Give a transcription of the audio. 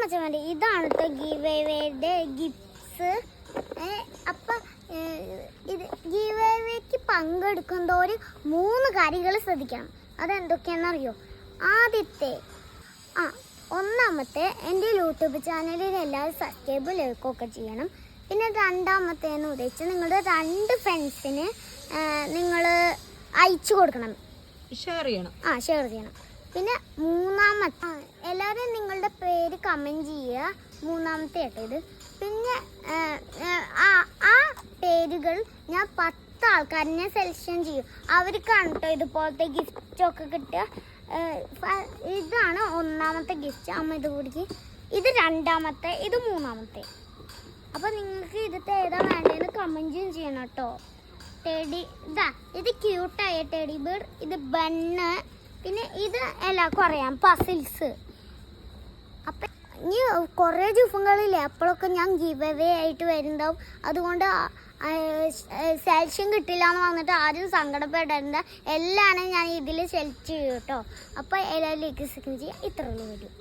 മച്ചമാരെ ഇതാണ് കേട്ടോ give അവേയുടെ gifts. അപ്പം ഇത് ഗീവ് അവേക്ക് പങ്കെടുക്കുന്നതോര് 3 കാര്യങ്ങൾ ശ്രദ്ധിക്കണം. അതെന്തൊക്കെയാണെന്നറിയോ? ആദ്യത്തെ ഒന്നാമത്തെ എൻ്റെ യൂട്യൂബ് ചാനലിൽ എല്ലാവരും സബ്സ്ക്രൈബ് ലൈക്കൊക്കെ ചെയ്യണം. പിന്നെ രണ്ടാമത്തേന്ന് ഉദ്ദേശിച്ച് നിങ്ങളുടെ 2 ഫ്രണ്ട്സിന് നിങ്ങൾ അയച്ചു കൊടുക്കണം, ഷെയർ ചെയ്യണം. ഷെയർ ചെയ്യണം. പിന്നെ മൂന്നാമത്തെ എല്ലാവരും നിങ്ങളുടെ പേര് കമൻറ്റ് ചെയ്യുക. മൂന്നാമത്തെ കേട്ടോ ഇത്. പിന്നെ ആ പേരുകൾ ഞാൻ 10 ആൾക്കാരിനെ സെലക്ഷൻ ചെയ്യും. അവർക്കാണ് കേട്ടോ ഇതുപോലത്തെ ഗിഫ്റ്റൊക്കെ കിട്ടുക. ഇതാണ് ഒന്നാമത്തെ ഗിഫ്റ്റ്. അമ്മ ഇത് കുടിക്ക്. ഇത് രണ്ടാമത്തെ, ഇത് മൂന്നാമത്തെ. അപ്പോൾ നിങ്ങൾക്ക് ഇതിത്തെ ഏതാ വേണ്ടതെന്ന് കമൻറ്റും ചെയ്യണം കേട്ടോ. ഇത് ക്യൂട്ടായ ടെഡി ബിയർ, ഇത് ബണ്ണ്, പിന്നെ ഇത് എല്ലാവർക്കും അറിയാം പസിൽസ്. അപ്പം ഇനി കുറേ ദിവസങ്ങളില്ലേ അപ്പോഴൊക്കെ ഞാൻ ഗിവ് അവേ ആയിട്ട് വരുന്നുണ്ടാവും. അതുകൊണ്ട് സെലക്ഷൻ കിട്ടില്ല എന്ന് പറഞ്ഞിട്ട് ആരും സങ്കടപ്പെടേണ്ട. എല്ലാവരും ഞാൻ ഇതിൽ സെലക്ട് ചെയ്യും കേട്ടോ. അപ്പോൾ എല്ലാവരും ലൈക്ക് ചെയ്യുക. ഇത്രയുള്ളൂ വരും.